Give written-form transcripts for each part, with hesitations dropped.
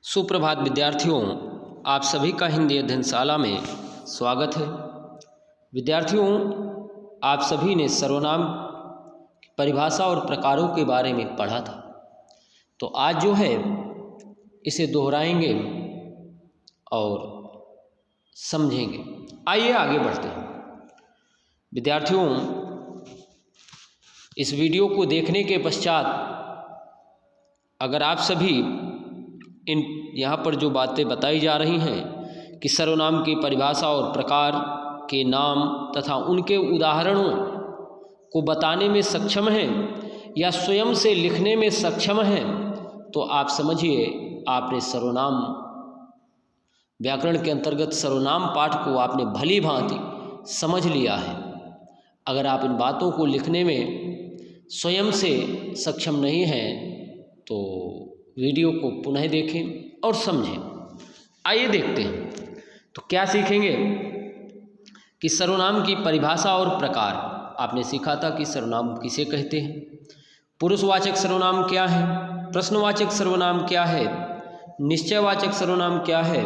सुप्रभात विद्यार्थियों, आप सभी का हिंदी अध्ययनशाला में स्वागत है। विद्यार्थियों, आप सभी ने सर्वनाम की परिभाषा और प्रकारों के बारे में पढ़ा था, तो आज जो है इसे दोहराएंगे और समझेंगे। आइए आगे बढ़ते हैं। विद्यार्थियों, इस वीडियो को देखने के पश्चात अगर आप सभी इन यहाँ पर जो बातें बताई जा रही हैं कि सर्वनाम की परिभाषा और प्रकार के नाम तथा उनके उदाहरणों को बताने में सक्षम हैं या स्वयं से लिखने में सक्षम हैं, तो आप समझिए आपने सर्वनाम व्याकरण के अंतर्गत सर्वनाम पाठ को आपने भली भांति समझ लिया है। अगर आप इन बातों को लिखने में स्वयं से सक्षम नहीं हैं तो वीडियो को पुनः देखें और समझें। आइए देखते हैं तो क्या सीखेंगे कि सर्वनाम की परिभाषा और प्रकार। आपने सीखा था कि सर्वनाम किसे कहते हैं, पुरुषवाचक सर्वनाम क्या है, प्रश्नवाचक सर्वनाम क्या है, निश्चयवाचक सर्वनाम क्या है,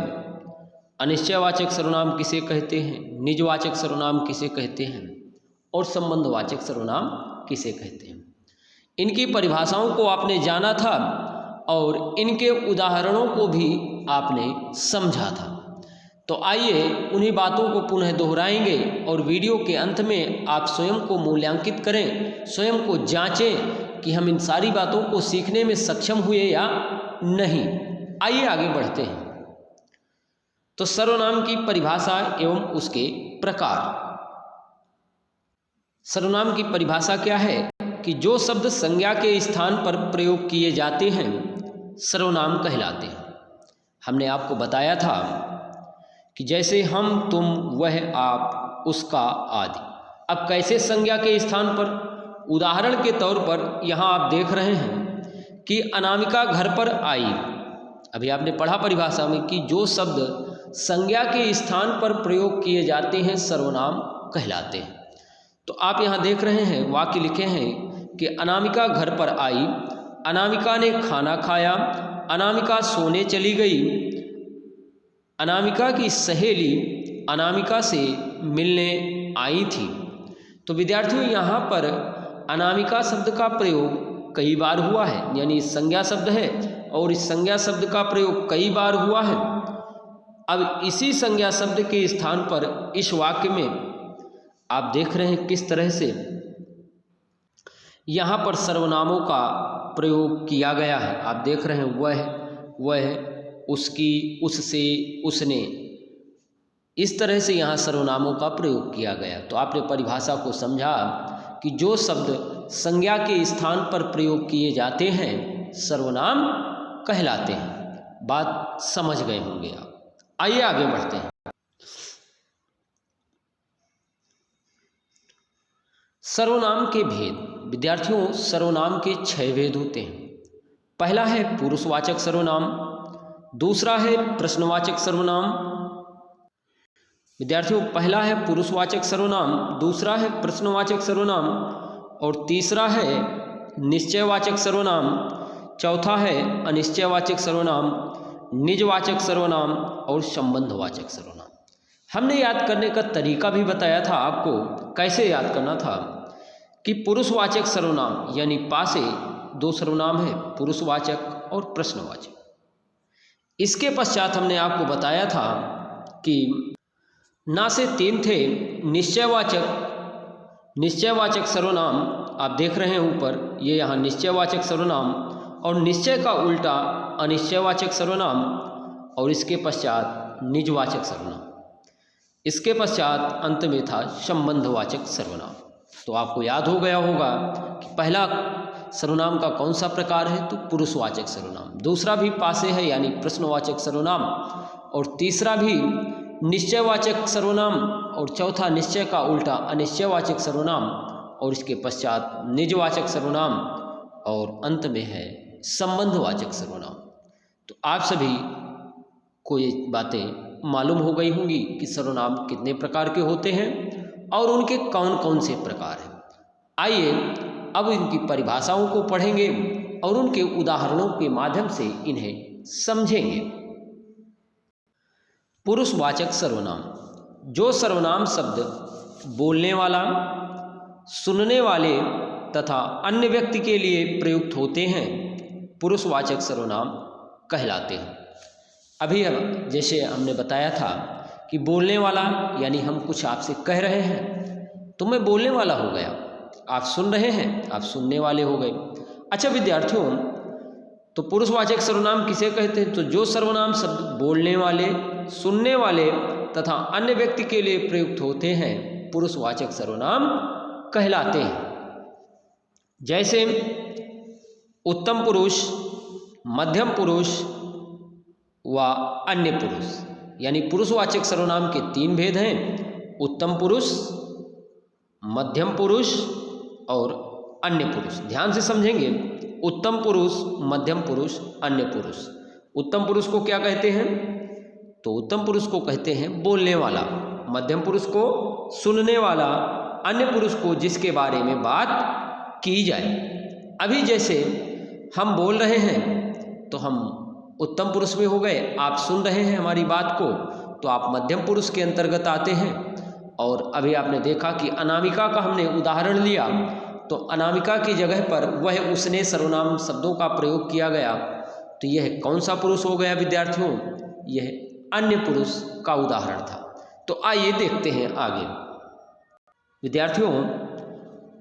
अनिश्चयवाचक सर्वनाम किसे कहते हैं, निजवाचक सर्वनाम किसे कहते हैं और संबंधवाचक सर्वनाम किसे कहते हैं। इनकी परिभाषाओं को आपने जाना था और इनके उदाहरणों को भी आपने समझा था। तो आइए उन्हीं बातों को पुनः दोहराएंगे और वीडियो के अंत में आप स्वयं को मूल्यांकित करें, स्वयं को जांचें कि हम इन सारी बातों को सीखने में सक्षम हुए या नहीं। आइए आगे बढ़ते हैं। तो सर्वनाम की परिभाषा एवं उसके प्रकार। सर्वनाम की परिभाषा क्या है कि जो शब्द संज्ञा के स्थान पर प्रयोग किए जाते हैं सर्वनाम कहलाते हैं। हमने आपको बताया था कि जैसे हम, तुम, वह, आप, उसका आदि। अब कैसे संज्ञा के स्थान पर? उदाहरण के तौर पर यहाँ आप देख रहे हैं कि अनामिका घर पर आई। अभी आपने पढ़ा परिभाषा में कि जो शब्द संज्ञा के स्थान पर प्रयोग किए जाते हैं सर्वनाम कहलाते हैं। तो आप यहाँ देख रहे हैं वाक्य लिखे हैं कि अनामिका घर पर आई, अनामिका ने खाना खाया, अनामिका सोने चली गई, अनामिका की सहेली अनामिका से मिलने आई थी। तो विद्यार्थियों, यहाँ पर अनामिका शब्द का प्रयोग कई बार हुआ है, यानी संज्ञा शब्द है और इस संज्ञा शब्द का प्रयोग कई बार हुआ है। अब इसी संज्ञा शब्द के स्थान पर इस वाक्य में आप देख रहे हैं किस तरह से यहाँ पर सर्वनामों का प्रयोग किया गया है। आप देख रहे हैं वह, उसकी, उससे, उसने, इस तरह से यहाँ सर्वनामों का प्रयोग किया गया। तो आपने परिभाषा को समझा कि जो शब्द संज्ञा के स्थान पर प्रयोग किए जाते हैं सर्वनाम कहलाते हैं। बात समझ गए होंगे आप। आइए आगे बढ़ते हैं। सर्वनाम के भेद। विद्यार्थियों, सर्वनाम के 6 भेद होते हैं। पहला है पुरुषवाचक सर्वनाम, दूसरा है प्रश्नवाचक सर्वनाम। विद्यार्थियों, पहला है पुरुषवाचक सर्वनाम, दूसरा है प्रश्नवाचक सर्वनाम और तीसरा है निश्चयवाचक सर्वनाम, चौथा है अनिश्चयवाचक सर्वनाम, निजवाचक सर्वनाम और संबंधवाचक सर्वनाम। हमने याद करने का तरीका भी बताया था आपको, कैसे याद करना था कि पुरुषवाचक सर्वनाम यानी पासे 2 सर्वनाम है, पुरुषवाचक और प्रश्नवाचक। इसके पश्चात हमने आपको बताया था कि ना से 3 थे निश्चयवाचक सर्वनाम। आप देख रहे हैं ऊपर, ये यहाँ निश्चयवाचक सर्वनाम और निश्चय का उल्टा अनिश्चयवाचक सर्वनाम और इसके पश्चात निजवाचक सर्वनाम। इसके पश्चात अंत में था संबंधवाचक सर्वनाम। तो आपको याद हो गया होगा कि पहला सर्वनाम का कौन सा प्रकार है, तो पुरुषवाचक सर्वनाम, दूसरा भी पासे है यानी प्रश्नवाचक सर्वनाम और तीसरा भी निश्चयवाचक सर्वनाम और चौथा निश्चय का उल्टा अनिश्चयवाचक सर्वनाम और इसके पश्चात निजवाचक सर्वनाम और अंत में है संबंधवाचक सर्वनाम। तो आप सभी को ये बातें मालूम हो गई होंगी कि सर्वनाम कितने प्रकार के होते हैं और उनके कौन कौन से प्रकार हैं। आइए अब इनकी परिभाषाओं को पढ़ेंगे और उनके उदाहरणों के माध्यम से इन्हें समझेंगे। पुरुषवाचक सर्वनाम, जो सर्वनाम शब्द बोलने वाला, सुनने वाले तथा अन्य व्यक्ति के लिए प्रयुक्त होते हैं, पुरुषवाचक सर्वनाम कहलाते हैं। अभी अब जैसे हमने बताया था कि बोलने वाला यानी हम कुछ आपसे कह रहे हैं तो मैं बोलने वाला हो गया, आप सुन रहे हैं आप सुनने वाले हो गए। अच्छा विद्यार्थियों, तो पुरुषवाचक सर्वनाम किसे कहते हैं? तो जो सर्वनाम शब्द बोलने वाले, सुनने वाले तथा अन्य व्यक्ति के लिए प्रयुक्त होते हैं, पुरुषवाचक सर्वनाम कहलाते हैं। जैसे उत्तम पुरुष, मध्यम पुरुष व अन्य पुरुष, यानी पुरुषवाचक सर्वनाम के 3 भेद हैं, उत्तम पुरुष, मध्यम पुरुष और अन्य पुरुष। ध्यान से समझेंगे, उत्तम पुरुष, मध्यम पुरुष, अन्य पुरुष। उत्तम पुरुष को क्या कहते हैं? तो उत्तम पुरुष को कहते हैं बोलने वाला, मध्यम पुरुष को सुनने वाला, अन्य पुरुष को जिसके बारे में बात की जाए। अभी जैसे हम बोल रहे हैं तो हम उत्तम पुरुष में हो गए, आप सुन रहे हैं हमारी बात को तो आप मध्यम पुरुष के अंतर्गत आते हैं। और अभी आपने देखा कि अनामिका का हमने उदाहरण लिया, तो अनामिका की जगह पर वह उसने सर्वनाम शब्दों का प्रयोग किया गया, तो यह कौन सा पुरुष हो गया विद्यार्थियों? यह अन्य पुरुष का उदाहरण था। तो आइए देखते हैं आगे। विद्यार्थियों,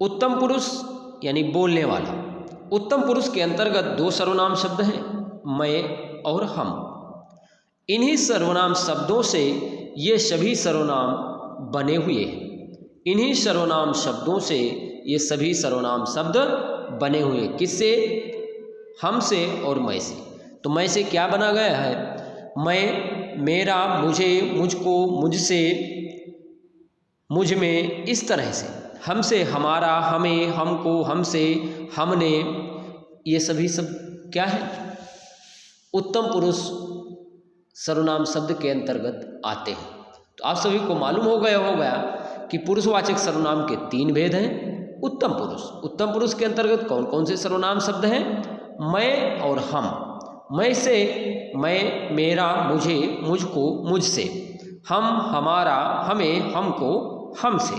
उत्तम पुरुष यानी बोलने वाला, उत्तम पुरुष के अंतर्गत 2 सर्वनाम शब्द हैं, मैं और हम। इन्हीं सर्वनाम शब्दों से ये सभी सर्वनाम बने हुए हैं। इन्हीं सर्वनाम शब्दों से ये सभी सर्वनाम शब्द बने हुए। किससे? हम से और मैं से। तो मैं से क्या बना गया है? मैं, मेरा, मुझे, मुझको, मुझसे, मुझ में, इस तरह से। हम से हमारा, हमें, हमको, हमसे, हमने, ये सभी सब क्या है? उत्तम पुरुष सर्वनाम शब्द के अंतर्गत आते हैं। तो आप सभी को मालूम हो गया कि पुरुषवाचक सर्वनाम के 3 भेद हैं। उत्तम पुरुष, उत्तम पुरुष के अंतर्गत कौन कौन से सर्वनाम शब्द हैं? मैं और हम। मैं से मैं, मेरा, मुझे, मुझको, मुझसे, हम, हमारा, हमें, हमको, हमसे।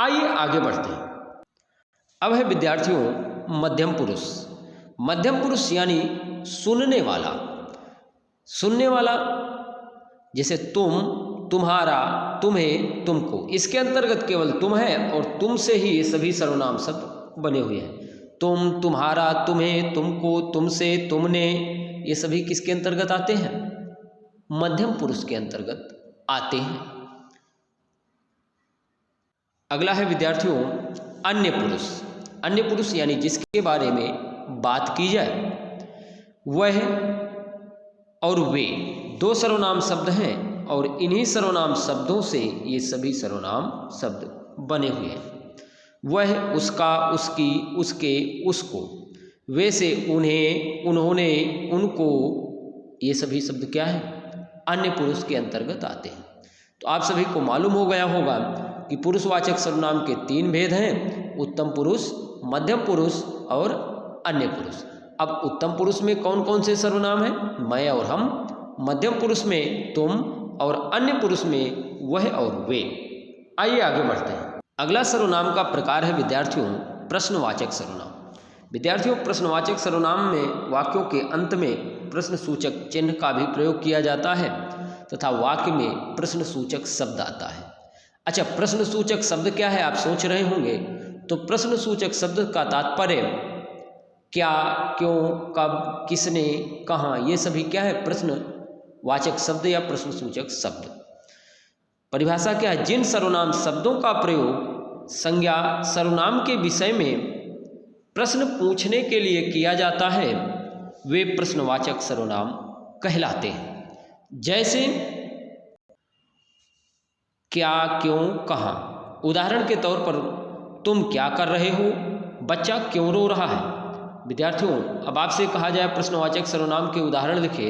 आइए आगे बढ़ते हैं। अब है विद्यार्थियों मध्यम पुरुष। मध्यम पुरुष यानी सुनने वाला। सुनने वाला जैसे तुम, तुम्हारा, तुम्हें, तुमको, इसके अंतर्गत केवल तुम है और तुम से ही ये सभी सर्वनाम शब्द बने हुए हैं। तुम, तुम्हारा, तुम्हें, तुमको, तुमसे, तुमने, ये सभी किसके अंतर्गत आते हैं? मध्यम पुरुष के अंतर्गत आते हैं। अगला है विद्यार्थियों अन्य पुरुष। अन्य पुरुष यानी जिसके बारे में बात की जाए, वह और वे 2 सर्वनाम शब्द हैं और इन्हीं सर्वनाम शब्दों से ये सभी सर्वनाम शब्द बने हुए हैं। वह, उसका, उसकी, उसके, उसको, वे से उन्हें, उन्होंने, उनको, ये सभी शब्द क्या है? अन्य पुरुष के अंतर्गत आते हैं। तो आप सभी को मालूम हो गया होगा कि पुरुषवाचक सर्वनाम के 3 भेद हैं, उत्तम पुरुष, मध्यम पुरुष और अन्य पुरुष। अब उत्तम पुरुष में कौन कौन से सर्वनाम हैं? मैं और हम। मध्यम पुरुष में तुम और अन्य पुरुष में वह और वे। आइए आगे बढ़ते हैं। अगला सर्वनाम का प्रकार है विद्यार्थियों प्रश्नवाचक सर्वनाम। विद्यार्थियों प्रश्नवाचक सर्वनाम में वाक्यों के अंत में प्रश्न सूचक चिन्ह का भी प्रयोग किया जाता है तथा वाक्य में प्रश्न सूचक शब्द आता है। अच्छा, प्रश्न सूचक शब्द क्या है आप सोच रहे होंगे। तो प्रश्न सूचक शब्द का तात्पर्य क्या, क्यों, कब, किसने, कहाँ, ये सभी क्या है? प्रश्नवाचक शब्द या प्रश्न सूचक शब्द। परिभाषा क्या है? जिन सर्वनाम शब्दों का प्रयोग संज्ञा सर्वनाम के विषय में प्रश्न पूछने के लिए किया जाता है वे प्रश्नवाचक सर्वनाम कहलाते हैं। जैसे क्या, क्यों, कहाँ। उदाहरण के तौर पर तुम क्या कर रहे हो, बच्चा क्यों रो रहा है। विद्यार्थियों अब आपसे कहा जाए प्रश्नवाचक सर्वनाम के उदाहरण लिखे,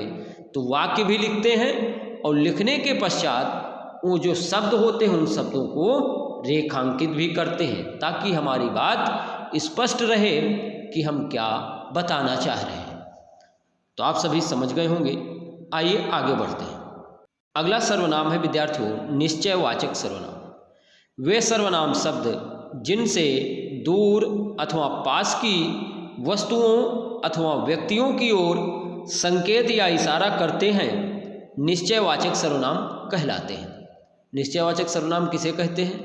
तो वाक्य भी लिखते हैं और लिखने के पश्चात वो जो शब्द होते हैं उन शब्दों को रेखांकित भी करते हैं ताकि हमारी बात स्पष्ट रहे कि हम क्या बताना चाह रहे हैं। तो आप सभी समझ गए होंगे। आइए आगे बढ़ते हैं। अगला सर्वनाम है विद्यार्थियों निश्चयवाचक सर्वनाम। वे सर्वनाम शब्द जिनसे दूर अथवा पास की वस्तुओं अथवा व्यक्तियों की ओर संकेत या इशारा करते हैं निश्चयवाचक सर्वनाम कहलाते हैं। निश्चयवाचक सर्वनाम किसे कहते हैं?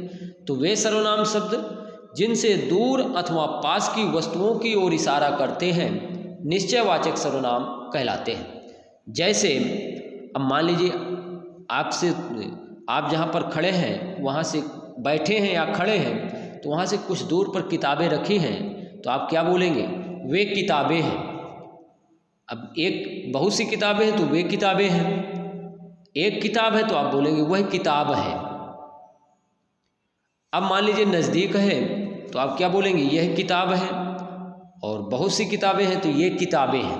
तो वे सर्वनाम शब्द जिनसे दूर अथवा पास की वस्तुओं की ओर इशारा करते हैं निश्चयवाचक सर्वनाम कहलाते हैं। जैसे अब मान लीजिए आप जहाँ पर खड़े हैं वहाँ से बैठे हैं या खड़े हैं तो वहाँ से कुछ दूर पर किताबें रखी हैं तो आप क्या बोलेंगे? वे किताबें हैं। अब एक बहुत सी किताबें हैं तो वे किताबें हैं। एक किताब है तो आप बोलेंगे वह किताब है। अब मान लीजिए नज़दीक है तो आप क्या बोलेंगे? यह किताब है। और बहुत सी किताबें हैं तो ये किताबें हैं।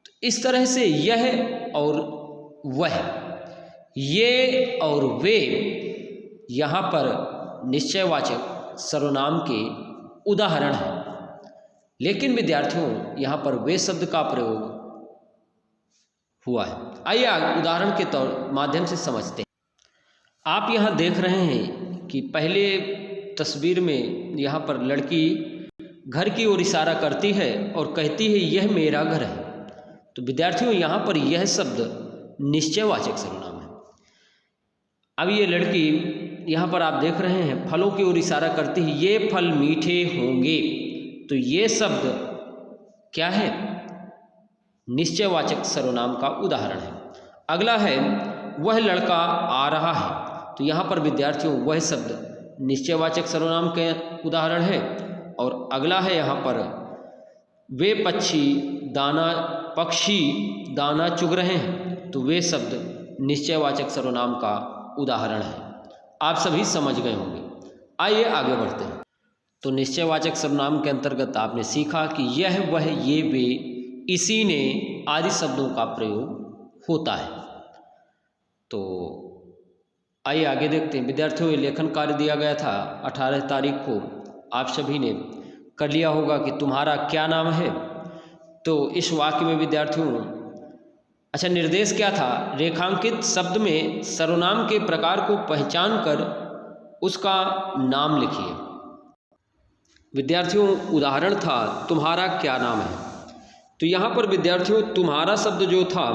तो इस तरह से यह और वह, ये और वे यहाँ पर निश्चयवाचक सर्वनाम के उदाहरण हैं। लेकिन विद्यार्थियों यहाँ पर वे शब्द का प्रयोग हुआ है। आइए उदाहरण के माध्यम से समझते हैं। आप यहाँ देख रहे हैं कि पहले तस्वीर में यहाँ पर लड़की घर की ओर इशारा करती है और कहती है यह मेरा घर है। तो विद्यार्थियों यहाँ पर यह शब्द निश्चयवाचक सर्वनाम है। अब ये लड़की यहाँ पर आप देख रहे हैं फलों की ओर इशारा करती है ये फल मीठे होंगे। तो ये शब्द क्या है? निश्चयवाचक सर्वनाम का उदाहरण है। अगला है वह लड़का आ रहा है। तो यहाँ पर विद्यार्थियों वह शब्द निश्चयवाचक सर्वनाम के उदाहरण है। और अगला है यहाँ पर वे पक्षी दाना चुग रहे हैं। तो वे शब्द निश्चयवाचक सर्वनाम का उदाहरण है। आप सभी समझ गए होंगे। आइए आगे बढ़ते हैं। तो निश्चयवाचक सर्वनाम के अंतर्गत आपने सीखा कि यह वह ये वे इसी ने आदि शब्दों का प्रयोग होता है। तो आइए आगे देखते हैं। विद्यार्थियों ये लेखन कार्य दिया गया था 18 तारीख को। आप सभी ने कर लिया होगा कि तुम्हारा क्या नाम है। तो इस वाक्य में विद्यार्थियों अच्छा निर्देश क्या था? रेखांकित शब्द में सर्वनाम के प्रकार को पहचान कर उसका नाम लिखिए। विद्यार्थियों उदाहरण था तुम्हारा क्या नाम है। तो यहाँ पर विद्यार्थियों तुम्हारा शब्द जो था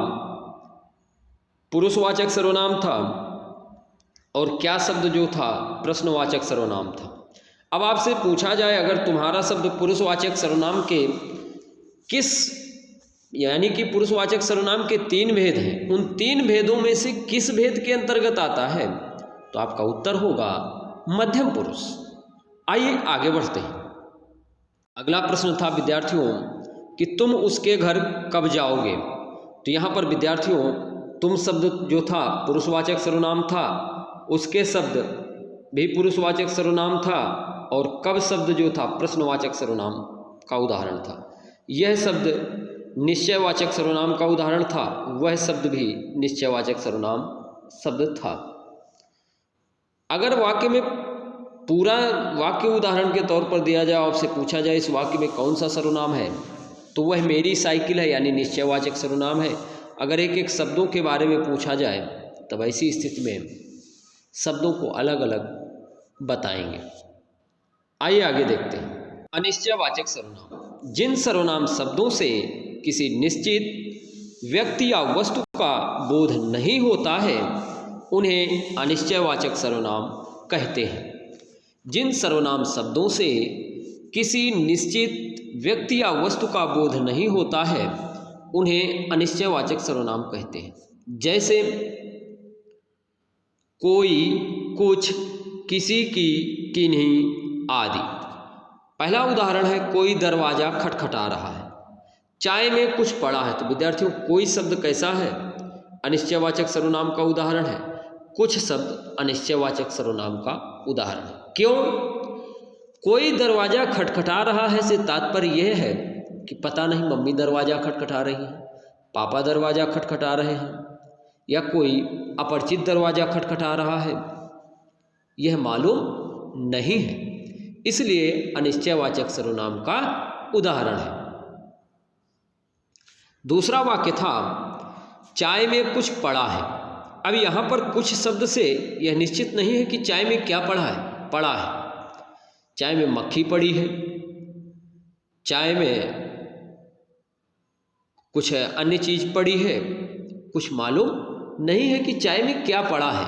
पुरुषवाचक सर्वनाम था और क्या शब्द जो था प्रश्नवाचक सर्वनाम था। अब आपसे पूछा जाए अगर तुम्हारा शब्द पुरुषवाचक सर्वनाम के यानी कि पुरुषवाचक सर्वनाम के 3 भेद हैं, उन 3 भेदों में से किस भेद के अंतर्गत आता है? तो आपका उत्तर होगा मध्यम पुरुष। आइए आगे बढ़ते हैं। अगला प्रश्न था विद्यार्थियों कि तुम उसके घर कब जाओगे। तो यहाँ पर विद्यार्थियों तुम शब्द जो था पुरुषवाचक सर्वनाम था, उसके शब्द भी पुरुषवाचक सर्वनाम था और कब शब्द जो था प्रश्नवाचक सर्वनाम का उदाहरण था। यह शब्द निश्चयवाचक सर्वनाम का उदाहरण था, वह शब्द भी निश्चयवाचक सर्वनाम शब्द था। अगर वाक्य में पूरा वाक्य उदाहरण के तौर पर दिया जाए, आपसे पूछा जाए इस वाक्य में कौन सा सर्वनाम है, तो वह मेरी साइकिल है यानी निश्चयवाचक सर्वनाम है। अगर एक एक शब्दों के बारे में पूछा जाए तब ऐसी स्थिति में शब्दों को अलग अलग बताएंगे। आइए आगे देखते हैं। अनिश्चयवाचक सर्वनाम जिन सर्वनाम शब्दों से किसी निश्चित व्यक्ति या वस्तु का बोध नहीं होता है उन्हें अनिश्चयवाचक सर्वनाम कहते हैं। जिन सर्वनाम शब्दों से किसी निश्चित व्यक्ति या वस्तु का बोध नहीं होता है उन्हें अनिश्चयवाचक सर्वनाम कहते हैं। जैसे कोई, कुछ, किसी की, किन्हीं आदि। पहला उदाहरण है कोई दरवाज़ा खटखटा रहा है। चाय में कुछ पड़ा है। तो विद्यार्थियों कोई शब्द कैसा है? अनिश्चयवाचक सर्वनाम का उदाहरण है। कुछ शब्द अनिश्चयवाचक सर्वनाम का उदाहरण है। क्यों? कोई दरवाज़ा खटखटा रहा है से तात्पर्य यह है कि पता नहीं मम्मी दरवाज़ा खटखटा रही है, पापा दरवाज़ा खटखटा रहे हैं या कोई अपरिचित दरवाज़ा खटखटा रहा है, यह मालूम नहीं है, इसलिए अनिश्चयवाचक सर्वनाम का उदाहरण है। दूसरा वाक्य था चाय में कुछ पड़ा है। अब यहाँ पर कुछ शब्द से यह निश्चित नहीं है कि चाय में क्या पड़ा है। चाय में मक्खी पड़ी है, चाय में कुछ अन्य चीज पड़ी है, कुछ मालूम नहीं है कि चाय में क्या पड़ा है।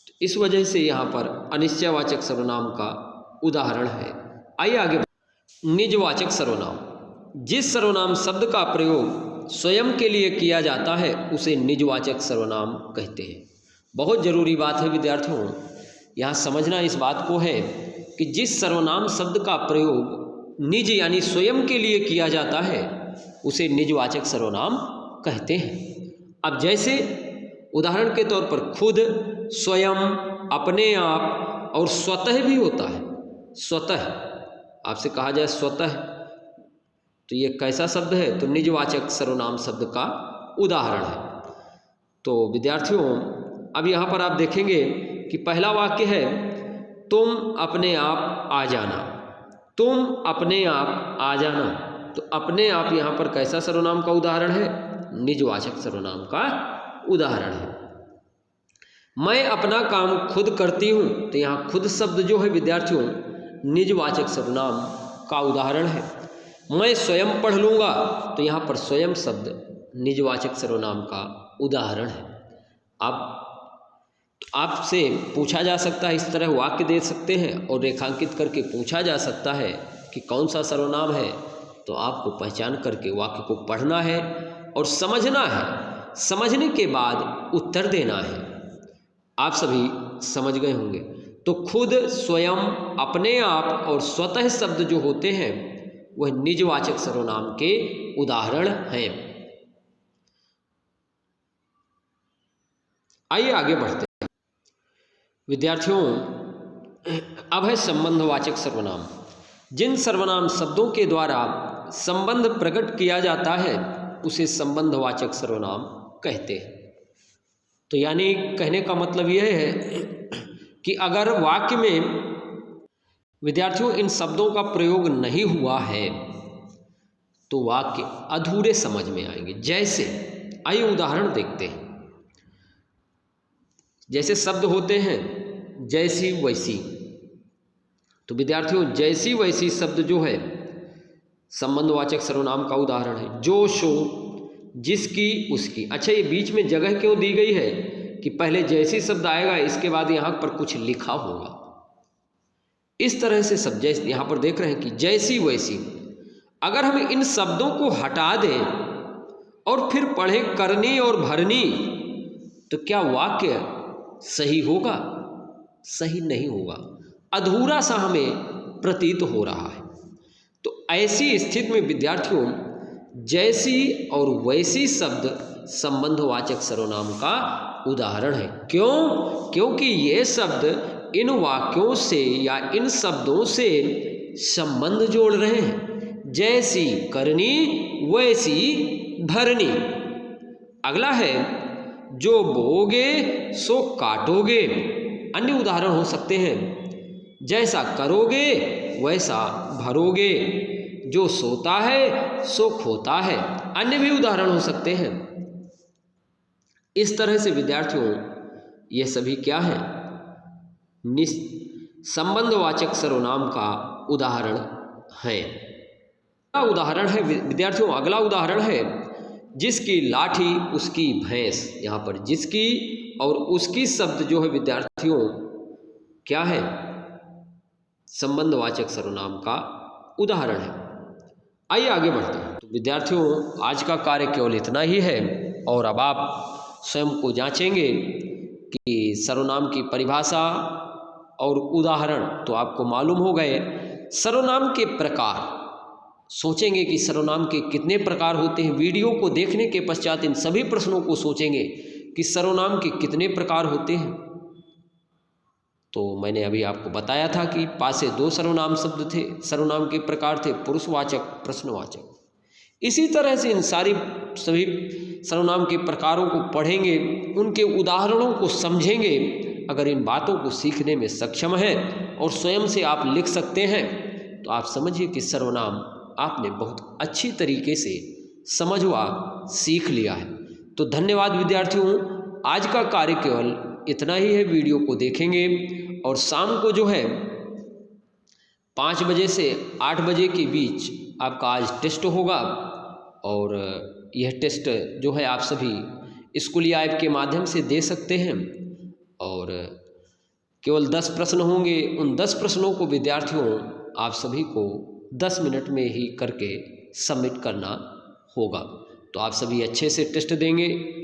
तो इस वजह से यहाँ पर अनिश्चयवाचक सर्वनाम का उदाहरण है। आइए आगे। निजवाचक सर्वनाम, जिस सर्वनाम शब्द का प्रयोग स्वयं के लिए किया जाता है उसे निजवाचक सर्वनाम कहते हैं। बहुत जरूरी बात है विद्यार्थियों, यहाँ समझना इस बात को है कि जिस सर्वनाम शब्द का प्रयोग निज यानी स्वयं के लिए किया जाता है उसे निजवाचक सर्वनाम कहते हैं। अब जैसे उदाहरण के तौर पर खुद, स्वयं, अपने आप और स्वतः भी होता है। स्वतः, आपसे कहा जाए स्वतः, तो ये कैसा शब्द है? तो निजवाचक सर्वनाम शब्द का उदाहरण है। तो विद्यार्थियों अब यहाँ पर आप देखेंगे कि पहला वाक्य है तुम अपने आप आ जाना। तुम अपने आप आ जाना, तो अपने आप यहाँ पर कैसा सर्वनाम का उदाहरण है? निजवाचक सर्वनाम का उदाहरण है। मैं अपना काम खुद करती हूँ, तो यहाँ खुद शब्द जो है विद्यार्थियों निजवाचक सर्वनाम का उदाहरण है। मैं स्वयं पढ़ लूँगा, तो यहाँ पर स्वयं शब्द निजवाचक सर्वनाम का उदाहरण है। आपसे पूछा जा सकता है, इस तरह वाक्य दे सकते हैं और रेखांकित करके पूछा जा सकता है कि कौन सा सर्वनाम है, तो आपको पहचान करके वाक्य को पढ़ना है और समझना है। समझने के बाद उत्तर देना है। आप सभी समझ गए होंगे। तो खुद, स्वयं, अपने आप और स्वतः शब्द जो होते हैं वह निजवाचक सर्वनाम के उदाहरण हैं। आइए आगे बढ़ते हैं विद्यार्थियों। अब है संबंधवाचक सर्वनाम। जिन सर्वनाम शब्दों के द्वारा संबंध प्रकट किया जाता है उसे संबंधवाचक सर्वनाम कहते हैं। तो यानी कहने का मतलब यह है कि अगर वाक्य में विद्यार्थियों इन शब्दों का प्रयोग नहीं हुआ है तो वाक्य अधूरे समझ में आएंगे। जैसे आइए उदाहरण देखते हैं। जैसे शब्द होते हैं जैसी वैसी, तो विद्यार्थियों जैसी वैसी शब्द जो है संबंधवाचक सर्वनाम का उदाहरण है। जो, सो, जिसकी, उसकी। अच्छा, ये बीच में जगह क्यों दी गई है कि पहले जैसी शब्द आएगा, इसके बाद यहाँ पर कुछ लिखा होगा। इस तरह से शब्द जैसे यहाँ पर देख रहे हैं कि जैसी वैसी, अगर हम इन शब्दों को हटा दें और फिर पढ़ें करनी और भरनी, तो क्या वाक्य सही होगा? सही नहीं होगा, अधूरा सा हमें प्रतीत हो रहा है। तो ऐसी स्थिति में विद्यार्थियों जैसी और वैसी शब्द संबंधवाचक सर्वनाम का उदाहरण है। क्यों? क्योंकि ये शब्द इन वाक्यों से या इन शब्दों से संबंध जोड़ रहे हैं। जैसी करनी, वैसी भरनी। अगला है जो बोओगे सो काटोगे। अन्य उदाहरण हो सकते हैं जैसा करोगे वैसा भरोगे, जो सोता है सो खोता है। अन्य भी उदाहरण हो सकते हैं। इस तरह से विद्यार्थियों ये सभी क्या है? संबंधवाचक सर्वनाम का उदाहरण है। अगला उदाहरण है विद्यार्थियों, अगला उदाहरण है जिसकी लाठी उसकी भैंस। यहाँ पर जिसकी और उसकी शब्द जो है विद्यार्थियों क्या है? संबंधवाचक सर्वनाम का उदाहरण है। आइए आगे बढ़ते हैं। तो विद्यार्थियों आज का कार्य केवल इतना ही है और अब आप स्वयं को जांचेंगे कि सर्वनाम की परिभाषा और उदाहरण तो आपको मालूम हो गए। सर्वनाम के प्रकार सोचेंगे कि सर्वनाम के कितने प्रकार होते हैं। वीडियो को देखने के पश्चात इन सभी प्रश्नों को सोचेंगे कि सर्वनाम के कितने प्रकार होते हैं। तो मैंने अभी आपको बताया था कि पासे 2 सर्वनाम शब्द थे, सर्वनाम के प्रकार थे पुरुषवाचक, प्रश्नवाचक। इसी तरह से इन सभी सर्वनाम के प्रकारों को पढ़ेंगे, उनके उदाहरणों को समझेंगे। अगर इन बातों को सीखने में सक्षम हैं और स्वयं से आप लिख सकते हैं तो आप समझिए कि सर्वनाम आपने बहुत अच्छी तरीके से समझ व सीख लिया है। तो धन्यवाद विद्यार्थियों, आज का कार्य केवल इतना ही है। वीडियो को देखेंगे और शाम को जो है 5 बजे से 8 बजे के बीच आपका आज टेस्ट होगा और यह टेस्ट जो है आप सभी स्कूली ऐप के माध्यम से दे सकते हैं और केवल 10 प्रश्न होंगे। उन 10 प्रश्नों को विद्यार्थियों आप सभी को 10 मिनट में ही करके सबमिट करना होगा। तो आप सभी अच्छे से टेस्ट देंगे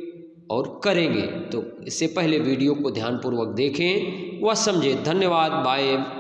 और करेंगे। तो इससे पहले वीडियो को ध्यानपूर्वक देखें व समझें। धन्यवाद। बाय।